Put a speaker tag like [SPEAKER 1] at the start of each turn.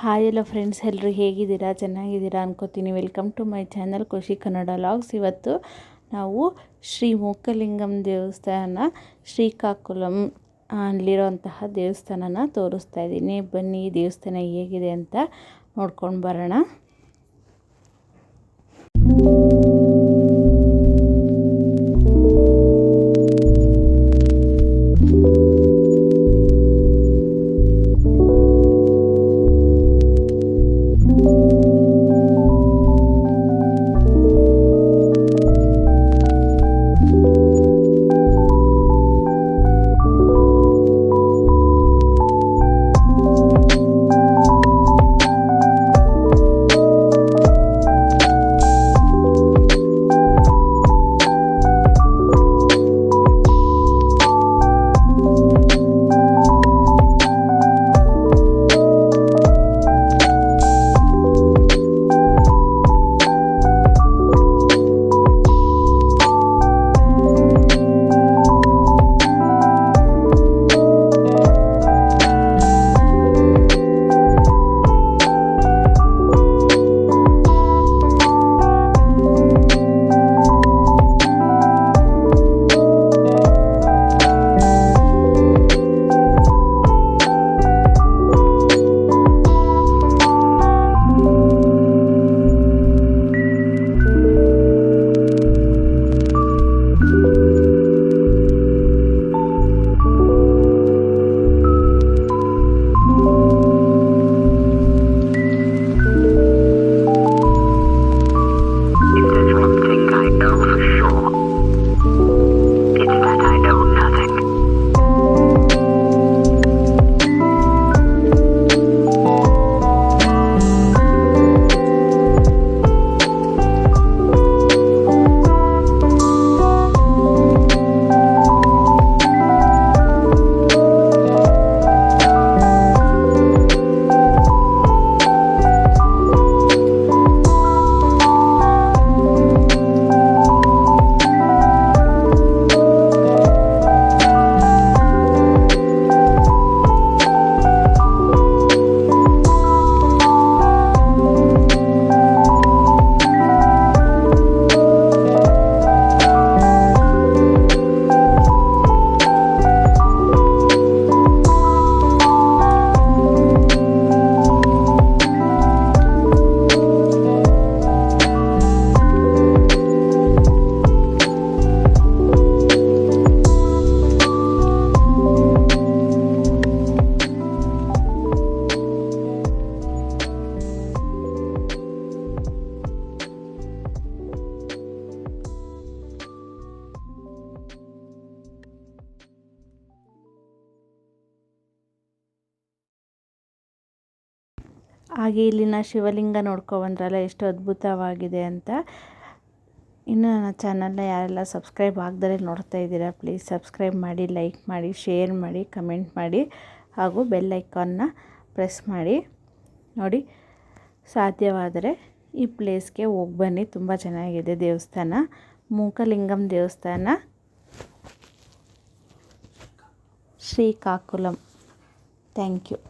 [SPEAKER 1] Hi ಎಲ್ಲ friends, ಎಲ್ಲರೂ ಹೇಗಿದ್ದೀರಾ? ಚೆನ್ನಾಗಿದ್ದೀರಾ ಅನ್ಕೋತೀನಿ. ವೆಲ್ಕಮ್ ಟು ಮೈ ಚಾನಲ್ ಖುಷಿ ಕನ್ನಡ ಲಾಗ್ಸ್. ಇವತ್ತು ನಾವು ಶ್ರೀ ಮೊಕಲಿಂಗಂ ದೇವಸ್ಥಾನ ಶ್ರೀಕಾಕುಳಂ ಅಲ್ಲಿರೋಂತಹ ದೇವಸ್ಥಾನನ ತೋರಿಸ್ತಾ ಇದ್ದೀನಿ. ಬನ್ನಿ ಈ ದೇವಸ್ಥಾನ ಹೇಗಿದೆ ಅಂತ ನೋಡ್ಕೊಂಡು ಬರೋಣ. ಹಾಗೆ ಇಲ್ಲಿನ ಶಿವಲಿಂಗ ನೋಡ್ಕೊಬಂದ್ರಲ್ಲ ಎಷ್ಟು ಅದ್ಭುತವಾಗಿದೆ ಅಂತ. ಇನ್ನು ನನ್ನ ಚಾನಲ್ನ ಯಾರೆಲ್ಲ ಸಬ್ಸ್ಕ್ರೈಬ್ ಆಗದರೆ ನೋಡ್ತಾ ಇದ್ದೀರಾ, ಪ್ಲೀಸ್ ಸಬ್ಸ್ಕ್ರೈಬ್ ಮಾಡಿ, ಲೈಕ್ ಮಾಡಿ, ಶೇರ್ ಮಾಡಿ, ಕಮೆಂಟ್ ಮಾಡಿ ಹಾಗೂ ಬೆಲ್ ಐಕಾನ್ನ ಪ್ರೆಸ್ ಮಾಡಿ. ನೋಡಿ, ಸಾಧ್ಯವಾದರೆ ಈ ಪ್ಲೇಸ್ಗೆ ಹೋಗಿ ಬನ್ನಿ, ತುಂಬ ಚೆನ್ನಾಗಿದೆ ದೇವಸ್ಥಾನ. ಮೊಕಲಿಂಗಂ ದೇವಸ್ಥಾನ ಶ್ರೀಕಾಕುಳಂ. Thank you.